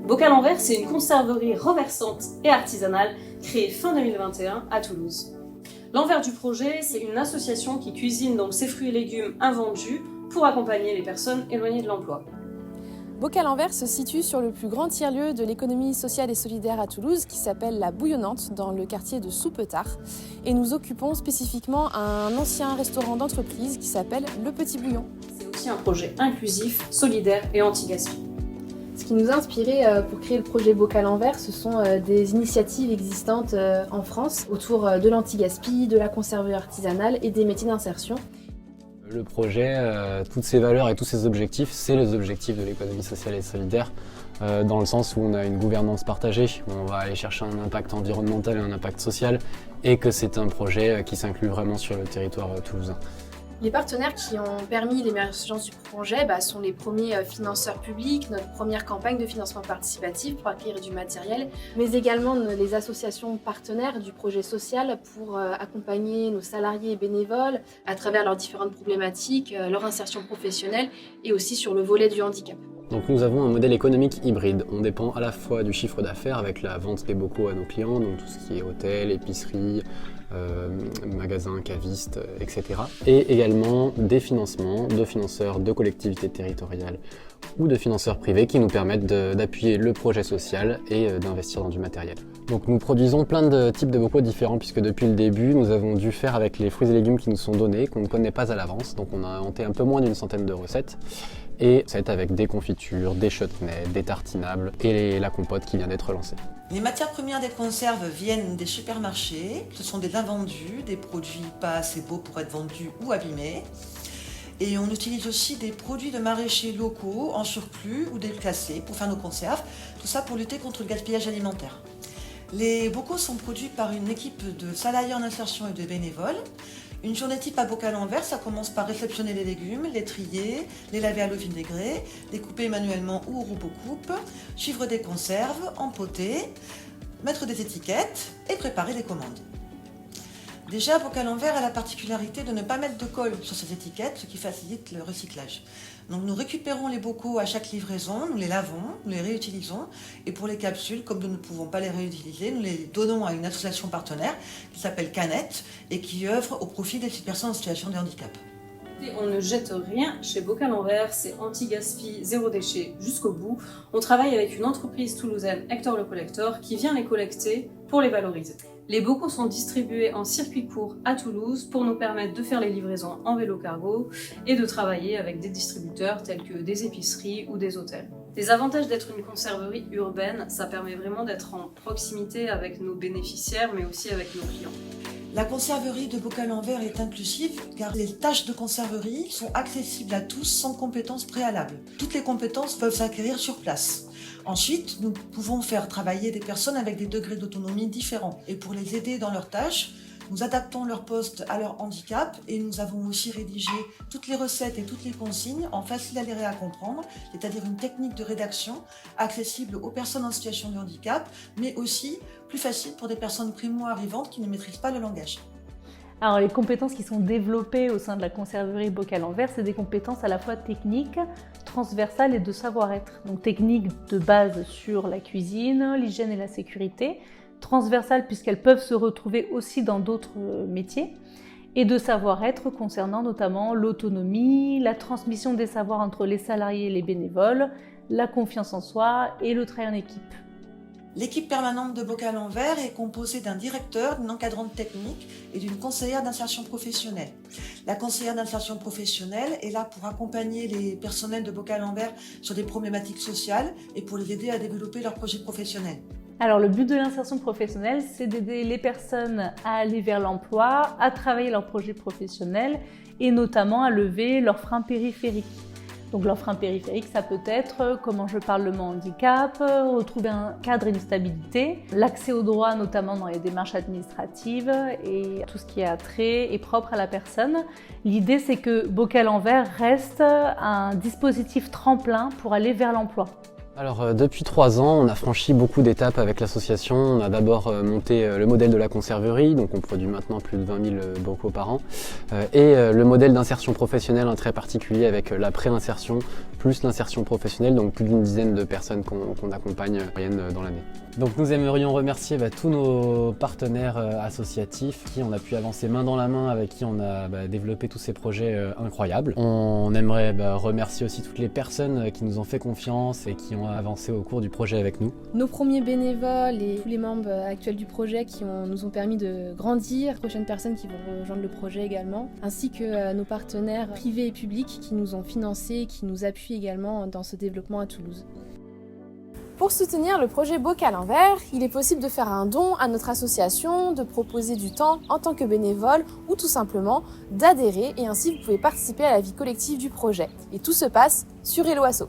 Bocal en verre, c'est une conserverie renversante et artisanale créée fin 2021 à Toulouse. L'envers du projet, c'est une association qui cuisine donc ses fruits et légumes invendus pour accompagner les personnes éloignées de l'emploi. Bocal en verre se situe sur le plus grand tiers-lieu de l'économie sociale et solidaire à Toulouse qui s'appelle La Bouillonnante dans le quartier de Soupetard. Et nous occupons spécifiquement un ancien restaurant d'entreprise qui s'appelle Le Petit Bouillon. C'est aussi un projet inclusif, solidaire et anti-gaspi. Ce qui nous a inspiré pour créer le projet Bocal en verre, ce sont des initiatives existantes en France autour de l'anti-gaspi, de la conserverie artisanale et des métiers d'insertion. Le projet, toutes ses valeurs et tous ses objectifs, c'est les objectifs de l'économie sociale et solidaire, dans le sens où on a une gouvernance partagée, où on va aller chercher un impact environnemental et un impact social, et que c'est un projet qui s'inclut vraiment sur le territoire toulousain. Les partenaires qui ont permis l'émergence du projet sont les premiers financeurs publics, notre première campagne de financement participatif pour acquérir du matériel, mais également les associations partenaires du projet social pour accompagner nos salariés et bénévoles à travers leurs différentes problématiques, leur insertion professionnelle et aussi sur le volet du handicap. Donc nous avons un modèle économique hybride. On dépend à la fois du chiffre d'affaires avec la vente des bocaux à nos clients, donc tout ce qui est hôtel, épicerie, magasins, cavistes, etc. Et également des financements de financeurs de collectivités territoriales ou de financeurs privés qui nous permettent d'appuyer le projet social et d'investir dans du matériel. Donc nous produisons plein de types de bocaux différents puisque depuis le début nous avons dû faire avec les fruits et légumes qui nous sont donnés, qu'on ne connaît pas à l'avance, donc on a inventé un peu moins d'une centaine de recettes. Et ça va être avec des confitures, des chutneys, des tartinables et la compote qui vient d'être lancée. Les matières premières des conserves viennent des supermarchés. Ce sont des invendus, des produits pas assez beaux pour être vendus ou abîmés. Et on utilise aussi des produits de maraîchers locaux en surplus ou déclassés pour faire nos conserves. Tout ça pour lutter contre le gaspillage alimentaire. Les bocaux sont produits par une équipe de salariés en insertion et de bénévoles. Une journée type à Bocal en verre, ça commence par réceptionner les légumes, les trier, les laver à l'eau vinaigrée, les couper manuellement ou au robot coupe, suivre des conserves, empoter, mettre des étiquettes et préparer les commandes. Déjà, Bocal en verre a la particularité de ne pas mettre de colle sur ces étiquettes, ce qui facilite le recyclage. Donc nous récupérons les bocaux à chaque livraison, nous les lavons, nous les réutilisons et pour les capsules, comme nous ne pouvons pas les réutiliser, nous les donnons à une association partenaire qui s'appelle Canette et qui œuvre au profit des personnes en situation de handicap. On ne jette rien chez Bocal en verre, c'est anti-gaspi, zéro déchet jusqu'au bout. On travaille avec une entreprise toulousaine, Hector le Collector, qui vient les collecter pour les valoriser. Les bocaux sont distribués en circuit court à Toulouse pour nous permettre de faire les livraisons en vélo cargo et de travailler avec des distributeurs tels que des épiceries ou des hôtels. Les avantages d'être une conserverie urbaine, ça permet vraiment d'être en proximité avec nos bénéficiaires mais aussi avec nos clients. La conserverie de Bocal en verre est inclusive car les tâches de conserverie sont accessibles à tous sans compétences préalables. Toutes les compétences peuvent s'acquérir sur place. Ensuite, nous pouvons faire travailler des personnes avec des degrés d'autonomie différents. Et pour les aider dans leurs tâches, nous adaptons leur poste à leur handicap et nous avons aussi rédigé toutes les recettes et toutes les consignes en facile à lire et à comprendre, c'est-à-dire une technique de rédaction accessible aux personnes en situation de handicap, mais aussi plus facile pour des personnes primo-arrivantes qui ne maîtrisent pas le langage. Alors les compétences qui sont développées au sein de la conserverie Bocal en verre, c'est des compétences à la fois techniques, transversales et de savoir-être. Donc techniques de base sur la cuisine, l'hygiène et la sécurité, transversales puisqu'elles peuvent se retrouver aussi dans d'autres métiers, et de savoir-être concernant notamment l'autonomie, la transmission des savoirs entre les salariés et les bénévoles, la confiance en soi et le travail en équipe. L'équipe permanente de Bocal en verre est composée d'un directeur, d'une encadrante technique et d'une conseillère d'insertion professionnelle. La conseillère d'insertion professionnelle est là pour accompagner les personnels de Bocal en verre sur des problématiques sociales et pour les aider à développer leurs projets professionnels. Alors le but de l'insertion professionnelle, c'est d'aider les personnes à aller vers l'emploi, à travailler leur projet professionnel et notamment à lever leurs freins périphériques. Donc leur frein périphérique, ça peut être comment je parle le handicap, retrouver un cadre et une stabilité, l'accès aux droits notamment dans les démarches administratives et tout ce qui est attrait et propre à la personne. L'idée c'est que Bocal en verre reste un dispositif tremplin pour aller vers l'emploi. Alors depuis 3 ans, on a franchi beaucoup d'étapes avec l'association. On a d'abord monté le modèle de la conserverie, donc on produit maintenant plus de 20 000 bocaux par an, et le modèle d'insertion professionnelle très particulier avec la pré-insertion plus l'insertion professionnelle, donc plus d'une dizaine de personnes qu'on accompagne en moyenne dans l'année. Donc nous aimerions remercier tous nos partenaires associatifs qui on a pu avancer main dans la main, avec qui on a développé tous ces projets incroyables. On aimerait remercier aussi toutes les personnes qui nous ont fait confiance et qui ont avancé au cours du projet avec nous. Nos premiers bénévoles et tous les membres actuels du projet qui nous ont permis de grandir, les prochaines personnes qui vont rejoindre le projet également, ainsi que nos partenaires privés et publics qui nous ont financés et qui nous appuient également dans ce développement à Toulouse. Pour soutenir le projet Boc à l'envers, il est possible de faire un don à notre association, de proposer du temps en tant que bénévole ou tout simplement d'adhérer et ainsi vous pouvez participer à la vie collective du projet. Et tout se passe sur Hello Asso.